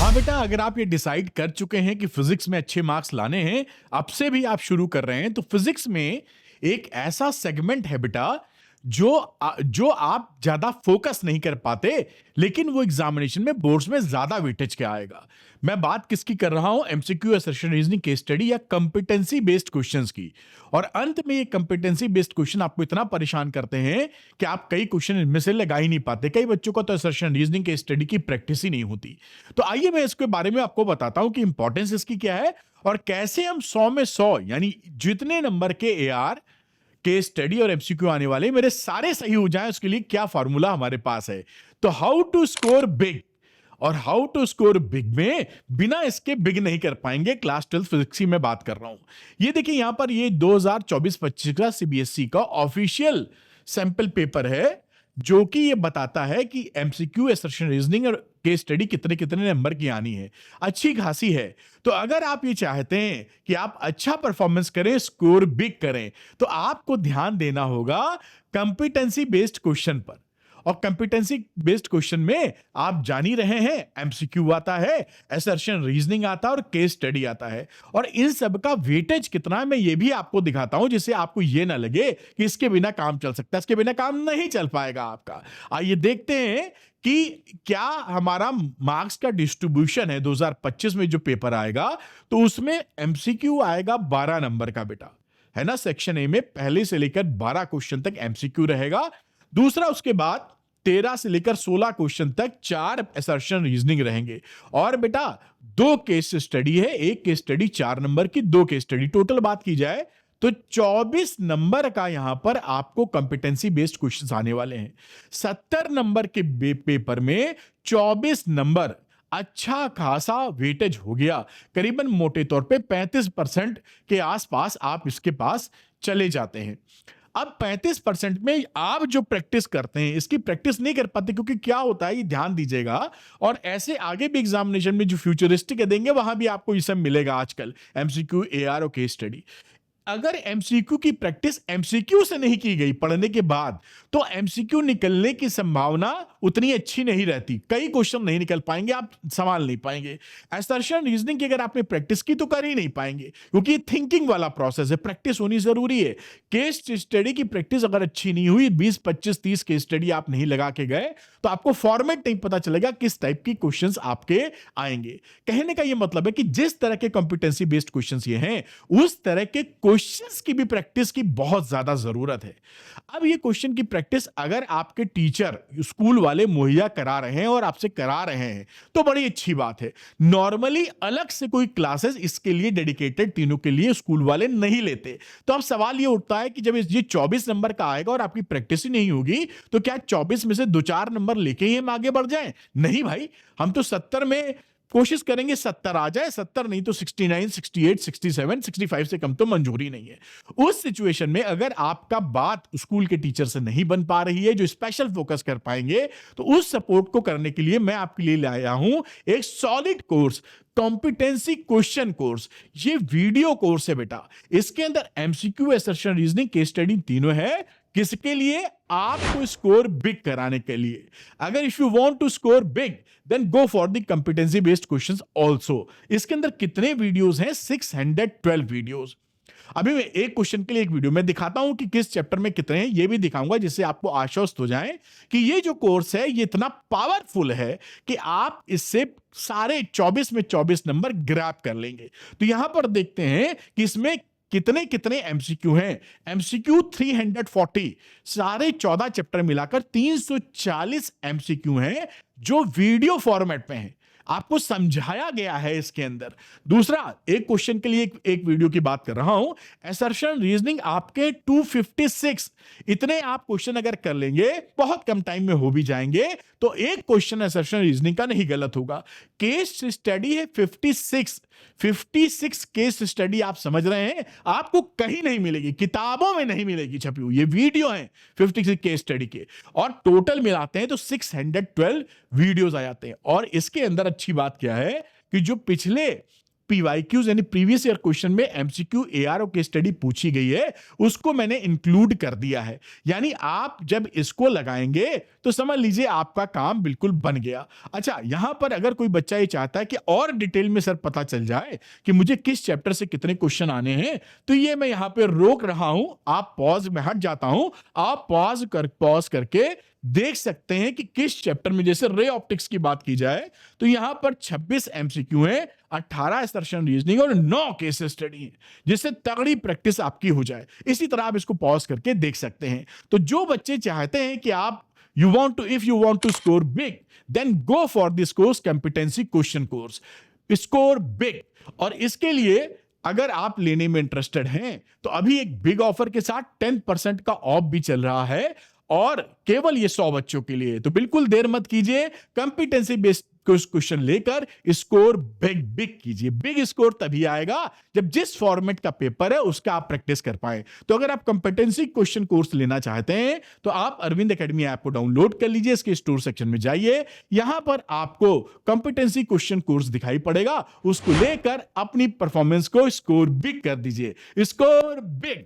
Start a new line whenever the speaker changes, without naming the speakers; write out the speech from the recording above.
हाँ बेटा, अगर आप ये डिसाइड कर चुके हैं कि फिजिक्स में अच्छे मार्क्स लाने हैं, अब से भी आप शुरू कर रहे हैं, तो फिजिक्स में एक ऐसा सेगमेंट है बेटा जो आप ज्यादा फोकस नहीं कर पाते, लेकिन वो एग्जामिनेशन में बोर्ड्स में ज्यादा वेटेज क्या आएगा। मैं बात किसकी कर रहा हूं? MCQ, assertion reasoning, case study या कंपिटेंसी बेस्ड क्वेश्चंस की। और अंत में ये कंपिटेंसी बेस्ड क्वेश्चन आपको इतना परेशान करते हैं कि आप कई क्वेश्चन इनमें से लगा ही नहीं पाते। कई बच्चों का तो असर्शन रीजनिंग, केस स्टडी की प्रैक्टिस ही नहीं होती। तो आइए मैं इसके बारे में आपको बताता हूं कि इंपॉर्टेंस इसकी क्या है और कैसे हम 100 में 100 यानी जितने नंबर के एआर, केस स्टडी और एमसीक्यू आने वाले मेरे सारे सही हो जाएं, उसके लिए क्या फार्मूला हमारे पास है। तो हाउ टू स्कोर बिग, और हाउ टू स्कोर बिग में बिना इसके बिग नहीं कर पाएंगे। क्लास 12 फिजिक्स की मैं बात कर रहा हूं। ये देखिए यहां पर ये 2024-25 का सीबीएसई का ऑफिशियल सैंपल पेपर है, जो कि ये बताता है कि एमसीक्यू, असर्शन रीजनिंग और केस स्टडी कितने कितने नंबर की आनी है। अच्छी खासी है। तो अगर आप ये चाहते हैं कि आप अच्छा परफॉर्मेंस करें, स्कोर बिग करें, तो आपको ध्यान देना होगा कंपिटेंसी बेस्ड क्वेश्चन पर। और कंपिटेंसी बेस्ड क्वेश्चन में आप जान ही रहे हैं, एमसीक्यू आता है, असर्शन रीजनिंग आता है और केस स्टडी आता है। और इन सब का वेटेज कितना है मैं ये भी आपको दिखाता हूं, जिससे आपको ये ना लगे कि इसके बिना काम चल सकता है। इसके बिना काम नहीं चल पाएगा आपका। आइए देखते हैं कि क्या हमारा मार्क्स का डिस्ट्रीब्यूशन है 2025 में जो पेपर आएगा। तो उसमें एमसीक्यू आएगा 12 नंबर का बेटा, है ना। सेक्शन ए में पहले से लेकर 12 क्वेश्चन तक एमसीक्यू रहेगा। दूसरा, उसके बाद 13 से लेकर 16 क्वेश्चन तक 4 असर्शन रीजनिंग रहेंगे। और बेटा 2 केस स्टडी है, एक केस स्टडी 4 नंबर की, 2 केस स्टडी। टोटल बात की जाए तो 24 नंबर का यहां पर आपको कंपिटेंसी बेस्ड क्वेश्चंस आने वाले हैं। 70 नंबर के पेपर में 24 नंबर, अच्छा खासा वेटेज हो गया। करीबन मोटे तौर पे 35% के आसपास आप इसके पास चले जाते हैं। अब 35% में आप जो प्रैक्टिस करते हैं, इसकी प्रैक्टिस नहीं कर पाते, क्योंकि क्या होता है, ये ध्यान दीजिएगा। और ऐसे आगे भी एग्जामिनेशन में जो फ्यूचरिस्टिक देंगे वहां भी आपको ये सब मिलेगा आजकल, एमसीक्यू, एआर और केस स्टडी। अगर एमसीक्यू की प्रैक्टिस एमसीक्यू से नहीं की गई पढ़ने के बाद, तो एमसीक्यू निकलने की संभावना उतनी अच्छी नहीं रहती। कई क्वेश्चन नहीं निकल पाएंगे, आप संभाल नहीं पाएंगे। असर्शन रीजनिंग की अगर आपने प्रैक्टिस की तो कर ही नहीं पाएंगे, क्योंकि थिंकिंग वाला प्रोसेस है, प्रैक्टिस होनी जरूरी है। केस स्टडी की प्रैक्टिस अगर अच्छी नहीं हुई, 20, 25, 30 केस स्टडी आप नहीं लगा के गए, तो आपको फॉर्मेट नहीं पता चलेगा किस टाइप की क्वेश्चंस आपके आएंगे। कहने का यह मतलब है कि जिस तरह के कॉम्पिटेंसी बेस्ड क्वेश्चंस ये हैं, उस तरह के क्वेश्चंस की भी प्रैक्टिस की बहुत ज्यादा जरूरत है। अब ये क्वेश्चन की प्रैक्टिस अगर आपके टीचर, स्कूल वाले मुहैया करा रहे हैं और आपसे करा रहे हैं, तो बड़ी अच्छी बात है। नॉर्मली अलग से कोई क्लासेस इसके लिए डेडिकेटेड तीनों के लिए स्कूल वाले नहीं लेते। तो अब सवाल ये उठता है कि जब ये 24 नंबर का आएगा और आपकी प्रैक्टिस ही नहीं होगी, तो क्या 24 में से 2-4 नंबर लेके ही हम आगे बढ़ जाएं? नहीं भाई, हम तो 70 में कोशिश करेंगे 70 आ जाए, 70 नहीं तो 69, 68, 67, 65 से कम तो मंजूरी नहीं है। उस सिचुएशन में अगर आपका बात स्कूल के टीचर से नहीं बन पा रही है जो स्पेशल फोकस कर पाएंगे, तो उस सपोर्ट को करने के लिए मैं आपके लिए लाया हूं एक solid course, competency question course. ये वीडियो कोर्स है बेटा। इसके अंदर MCQ, assertion reasoning, case study तीनों है। किसके लिए? आपको स्कोर बिग कराने के लिए। अगर if you want to score big, then go for the competency based questions also. इसके अंदर कितने वीडियोस हैं? 612 वीडियोस। अभी मैं एक क्वेश्चन के लिए एक वीडियो में दिखाता हूं कि किस चैप्टर में कितने हैं, ये भी दिखाऊंगा, जिससे आपको आश्वस्त हो जाए कि ये जो कोर्स है ये इतना पावरफुल है कि आप इससे सारे 24 में 24 नंबर ग्रैब कर लेंगे। तो यहां पर देखते हैं कि इसमें कितने कितने एमसीक्यू हैं। एमसीक्यू 340, सारे 14 चैप्टर मिलाकर 340 एमसीक्यू हैं जो वीडियो फॉर्मेट में हैं। आपको समझाया गया है इसके अंदर। दूसरा, एक क्वेश्चन के लिए एक वीडियो की बात कर रहा हूं। असर्शन रीजनिंग आपके 256, इतने आप क्वेश्चन अगर कर लेंगे, बहुत कम टाइम में हो भी जाएंगे, तो एक क्वेश्चन असर्शन रीजनिंग का नहीं गलत होगा। केस स्टडी है 56 केस स्टडी, आप समझ रहे हैं, आपको कहीं नहीं मिलेगी, किताबों में नहीं मिलेगी छपी हुई। ये वीडियो है 56 केस स्टडी के, और टोटल मिलाते हैं तो 612 वीडियोस आ जाते हैं। और इसके अंदर अच्छी बात क्या है कि जो पिछले पीवाईक्यूज यानी प्रीवियस ईयर क्वेश्चन में एमसीक्यू, एआरओ की स्टडी पूछी गई है, उसको मैंने इंक्लूड कर दिया है। यानी आप जब इसको लगाएंगे तो समझ लीजिए आपका काम बिल्कुल बन गया। अच्छा, यहां पर अगर कोई बच्चा ये चाहता है कि और डिटेल में सर पता चल जाए कि मुझे किस चैप्टर से कितने क्वेश्चन आने हैं, तो ये मैं यहां पे रोक रहा हूं, आप पॉज में हट जाता हूं, आप पॉज करके देख सकते हैं कि किस चैप्टर में, जैसे रे ऑप्टिक्स की बात की जाए तो यहां पर 26 एमसीक्यू हैं, 18 असर्शन रीजनिंग और 9 केस स्टडी है, जिससे तगड़ी प्रैक्टिस आपकी हो जाए। इसी तरह आप इसको पॉज करके देख सकते हैं। तो जो बच्चे चाहते हैं कि आप if you want to score big, then go for this course, competency question course, score big। और इसके लिए अगर आप लेने में इंटरेस्टेड हैं तो अभी एक बिग ऑफर के साथ 10% का ऑफ भी चल रहा है, और केवल ये 100 बच्चों के लिए। तो बिल्कुल देर मत कीजिए, कॉम्पिटेंसी बेस्ड क्वेश्चन लेकर स्कोर बिग कीजिए। बिग स्कोर तभी आएगा जब जिस फॉर्मेट का पेपर है उसका आप प्रैक्टिस कर पाए। तो अगर आप कॉम्पिटेंसी क्वेश्चन कोर्स लेना चाहते हैं तो आप अरविंद एकेडमी ऐप को डाउनलोड कर लीजिए, इसके स्टोर सेक्शन में जाइए, यहां पर आपको कॉम्पिटेंसी क्वेश्चन कोर्स दिखाई पड़ेगा, उसको लेकर अपनी परफॉर्मेंस को स्कोर बिग कर दीजिए। Score big.